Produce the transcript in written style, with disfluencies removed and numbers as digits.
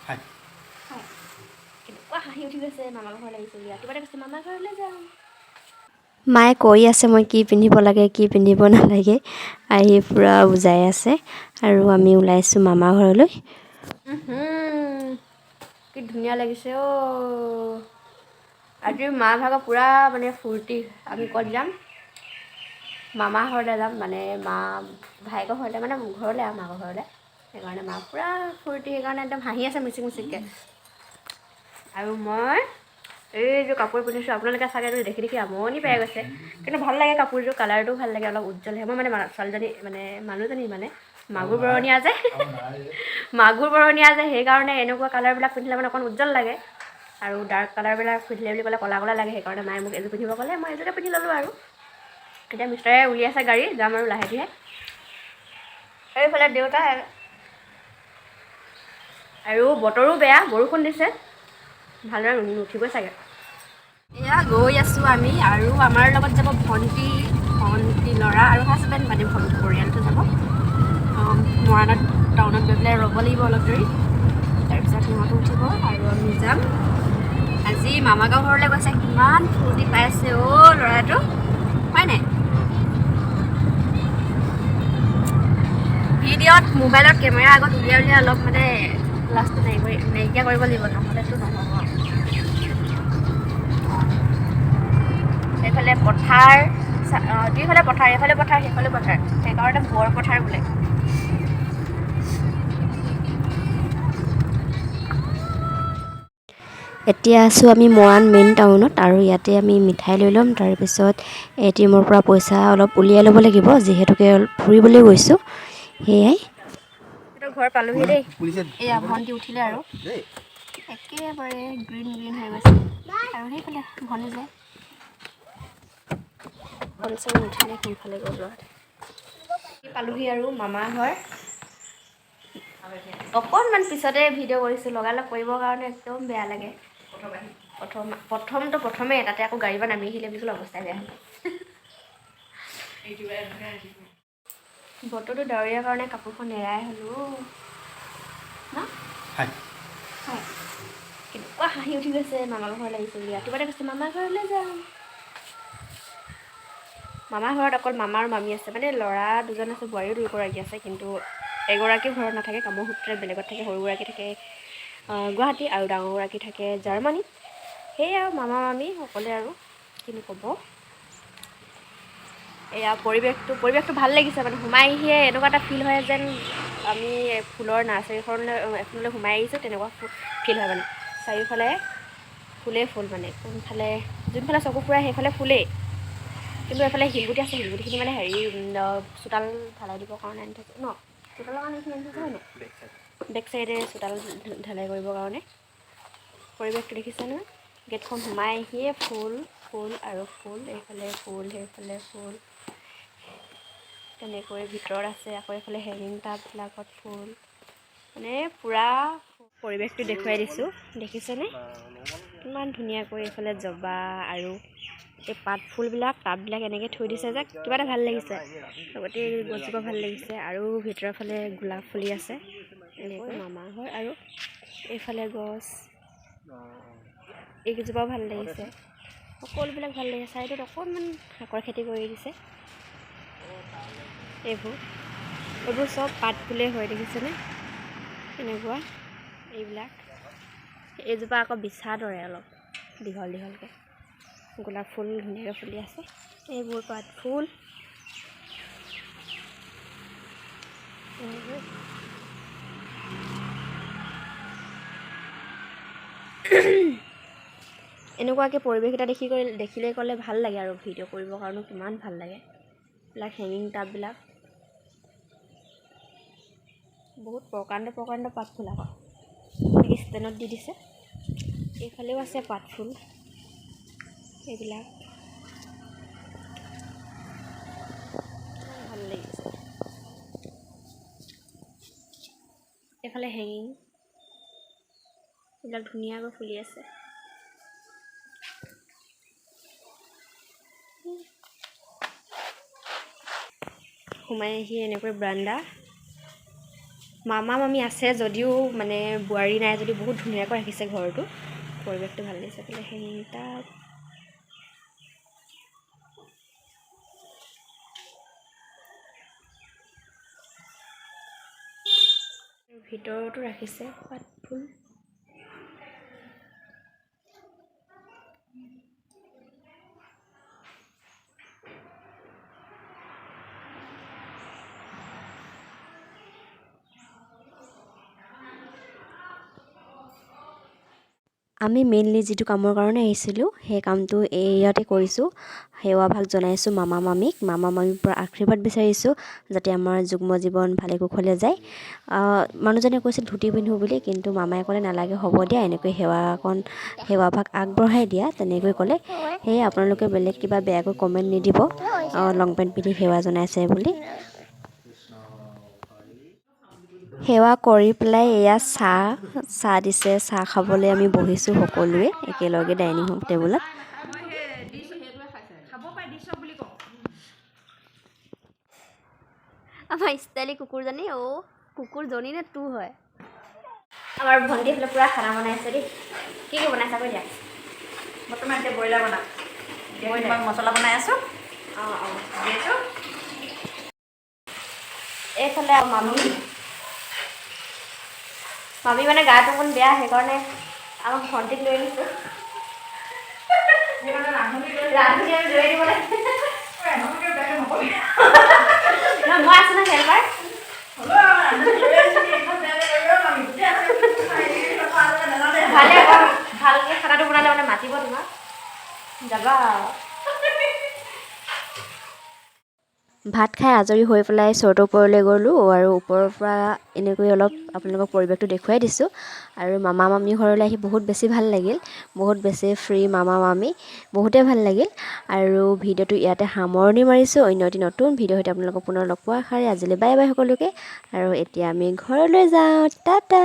はいはいকেনেকুৱা হাঁহি উঠি গৈছে মামা ঘৰ লাগিছিল ৰাতিপুৱাতে কৈছে মামা ঘৰলৈ যাম মায়ে কৈ আছে মই কি পিন্ধিব লাগে কি পিন্ধিব নালাগে আহি পূৰা বুজাই আছে আৰু আমি ওলাইছোঁ মামা ঘৰলৈ কি ধুনীয়া লাগিছে আজি মা ভাগৰ পূৰা মানে ফূৰ্তি আমি ক'ত যাম মামা ঘৰলৈ যাম মানে মা ভাইকৰ ঘৰলৈ মানে ঘৰলৈ আৰু মাকৰ ঘৰলৈ সেইকাৰণে মা পূৰা ফূৰ্তি সেইকাৰণে একদম হাঁহি আছে মিচিক মিচিককৈ আৰু মই এইযোৰ কাপোৰ পিন্ধিছোঁ আপোনালোকে চাগে দেখি দেখি আমনি পাই গৈছে কিন্তু ভাল লাগে কাপোৰযোৰ কালাৰটো ভাল লাগে অলপ উজ্জ্বল মই মানে ছোৱালীজনী মানে মানুহজনী মানে মাগুৰ বৰণীয়া যে সেইকাৰণে এনেকুৱা কালাৰবিলাক পিন্ধিলে মানে অকণ উজ্জ্বল লাগে আৰু ডাৰ্ক কালাৰবিলাক পিন্ধিলে বুলি ক'লে ক'লা ক'লা লাগে সেইকাৰণে মায়ে মোক এযোৰ পিন্ধিব ক'লে মই এযোৰকে পিন্ধি ল'লোঁ আৰু এতিয়া মিষ্টাৰে উলিয়াইছে গাড়ী যাম আৰু লাহে ধীৰে এইফালে দেউতা আৰু বতৰো বেয়া বৰষুণ দিছে ভালদৰে নুঠিবই চাগে এয়া গৈ আছোঁ আমি আৰু আমাৰ লগত যাব ভণ্টি ল'ৰা আৰু হাজবেণ্ড মানে পৰিয়ালটো যাব মৰাণত টাউনত গৈ পেলাই ৰ'ব লাগিব অলপ দেৰি তাৰপিছত সিহঁতো উঠিব আৰু আমি যাম আজি মামা গাঁও ঘৰলৈ গৈছে কিমান ফূৰ্তি পাইছে ল'ৰাটো হয় নাই ভিডিঅ'ত মোবাইলত কেমেৰা আগত উলিয়াই অলপ মানে লাষ্টটো নাইকিয়া কৰিব লাগিব নহ'লেতো নহ'ব এইফালে পথাৰ দুইফালে পথাৰ এইফালে পথাৰ সেইফালে পথাৰ সেইকাৰণে বৰ পথাৰ বোলে এতিয়া আছোঁ আমি মৰাণ মেইন টাউনত আৰু ইয়াতে আমি মিঠাই লৈ ল'ম তাৰপিছত ATMৰ পৰা পইচা অলপ উলিয়াই ল'ব লাগিব যিহেতুকে ফুৰিবলৈ গৈছোঁ সেয়াই ঘৰ পালোহি দেই এয়া ভণ্টি উঠিলে আৰু একেবাৰে গ্ৰীণ হৈ গৈছে আৰু সেইফালে ভনী যায় ভনী উঠিলে সোনকালে গ'ল পালোহি আৰু মামা ঘৰ অকণমান পিছতে ভিডিঅ' কৰিছোঁ লগালগ কৰিবৰ কাৰণে একদম বেয়া লাগে প্ৰথমেই তাতে আকৌ গাড়ী পৰা নামি আহিলে বুলি অৱস্থাই বেয়া হ'ল বতৰটো ডাৱৰীয়াৰ কাৰণে কাপোৰখন এৰাই হ'লো ন কেনেকুৱা হাঁহি উঠি গৈছে মামা ঘৰ লাগিছিল ৰাতিপুৱাতে কৈছে মামা ঘৰলৈ যাম মামা ঘৰত অকল মামা আৰু মামী আছে মানে ল'ৰা দুজন আছে বোৱাৰীও দুগৰাকী আছে কিন্তু এগৰাকীও ঘৰত নাথাকে কামৰ সূত্ৰে বেলেগত থাকে সৰুগৰাকী থাকে গুৱাহাটী আৰু ডাঙৰগৰাকী থাকে জাৰ্মানী সেয়াই আৰু মামা মামী সকলোৱে আৰু কিনো ক'ব এয়া পৰিৱেশটো ভাল লাগিছে মানে সোমাই আহিয়ে এনেকুৱা এটা ফিল হয় যেন আমি ফুলৰ নাৰ্চাৰীখনলৈ সোমাই আহিছোঁ তেনেকুৱা ফিল হয় মানে চাৰিওফালে ফুলেই ফুল মানে যোনফালে চকু ফুৰাই সেইফালে ফুলেই কিন্তু এইফালে শিলগুটি আছে শিলগুটিখিনি মানে চোতাল ঢালাই দিবৰ কাৰণে আনি থৈছে ন চোতালৰ কাৰণে এইখিনি আনি থৈছে হয় ন বেক চাইডে চোতাল ঢালাই কৰিবৰ কাৰণে পৰিৱেশটো দেখিছে নহয় গেটখন সোমাই আহিয়ে ফুল আৰু ফুল এইফালে ফুল সেইফালে ফুল তেনেকৈ ভিতৰত আছে আকৌ এইফালে হেঙিং টাববিলাকত ফুল মানে পূৰা পৰিৱেশটো দেখুৱাই দিছোঁ দেখিছেনে কিমান ধুনীয়াকৈ এইফালে জবা আৰু এই পাত ফুলবিলাক টাববিলাক এনেকৈ থৈ দিছে যে কিবা এটা ভাল লাগিছে লগতে গছজোপা ভাল লাগিছে আৰু ভিতৰৰ ফালে গোলাপ ফুলি আছে এনেকৈ মামা ঘৰ আৰু এইফালে গছ এইকেইজোপাও ভাল লাগিছে সকলোবিলাক ভাল লাগিছে চাইডত অকণমান শাকৰ খেতি কৰি দিছে এইবোৰ চব পাত ফুলেই হয় দেখিছেনে এনেকুৱা এইজোপা আকৌ বিচাৰ দৰে অলপ দীঘলকৈ গোলাপ ফুল ধুনীয়াকৈ ফুলি আছে এইবোৰ পাত ফুল এনেকুৱাকৈ পৰিৱেশ এটা দেখিলে ক'লে ভাল লাগে আৰু ভিডিঅ' কৰিবৰ কাৰণেও কিমান ভাল লাগে এইবিলাক হেঙিং টাববিলাক বহুত প্ৰকাণ্ড পাত ফুল আকৌ এনেকৈ ষ্টেণ্ডত দি দিছে এইফালেও আছে পাত ফুল এইবিলাক ভাল লাগিছে এইফালে হেঙিং এইবিলাক ধুনীয়াকৈ ফুলি আছে সোমাই আহি এনেকৈ বাৰান্দা মামা মামী আছে যদিও মানে বোৱাৰী নাই যদিও বহুত ধুনীয়াকৈ ৰাখিছে ঘৰটো, পৰিৱেশটো ভাল লাগিছে বোলে। সেইটা ভিতৰতো ৰাখিছে পাত ফুল। আমি মেইনলি যিটো কামৰ কাৰণে আহিছিলোঁ সেই কামটো ইয়াতে কৰিছোঁ। সেৱা ভাগ জনাইছোঁ মামা মামীক পৰা আশীৰ্বাদ বিচাৰিছোঁ যাতে আমাৰ যুগ্ম জীৱন ভালে কুশলে যায়। মানুহজনে কৈছিল ধুতি পিন্ধো বুলি, কিন্তু মামাই ক'লে নালাগে, হ'ব দিয়া, এনেকৈ সেৱা ভাগ আগবঢ়াই দিয়া, তেনেকৈ ক'লে। সেয়ে আপোনালোকে বেলেগ কিবা বেয়াকৈ কমেণ্ট নিদিব লং পেণ্ট পিন্ধি সেৱা জনাইছে বুলি। সেৱা কৰি পেলাই এয়া চাহ দিছে, চাহ খাবলৈ আমি বহিছোঁ সকলোৱে একেলগে ডাইনিং টেবুলত। আমাৰ ষ্টাইলী কুকুৰজনী, কুকুৰজনী নে তোৰ হয়? আমাৰ ভণ্টি এইফালে পূৰা খানা বনাইছে দেই। কি বনাইছা কৈ দিয়া? বৰ্তমান এতিয়া ব্ৰইলাৰ মছলা বনাই আছোঁ। দিছোঁ। এইফালে মামী মানে গাটো অকণ বেয়া, সেইকাৰণে আমাক ভণ্টিক লৈ আহিছোঁ। ৰান্ধি লৈ দিব লাগে। মই আছোঁ ন হেল্পাৰ। ভালে ভালকৈ খানাটো বনালে মানে মাতিব তোমাক, যাবা। ভাত খাই আজৰি হৈ পেলাই চৰ্টৰ ওপৰলৈ গ'লোঁ আৰু ওপৰৰ পৰা এনেকৈ অলপ আপোনালোকক পৰিৱেশটো দেখুৱাই দিছোঁ। আৰু মামা মামী ঘৰলৈ আহি বহুত বেছি ভাল লাগিল, বহুত বেছি ফ্ৰী মামা মামী, বহুতেই ভাল লাগিল। আৰু ভিডিঅ'টো ইয়াতে সামৰণি মাৰিছোঁ। অন্য এটি নতুন ভিডিঅ'ৰ সৈতে আপোনালোকক পুনৰ লগ পোৱাৰ আশাৰে আজিলৈ বাই বাই সকলোকে। আৰু এতিয়া আমি ঘৰলৈ যাওঁ, টাটা।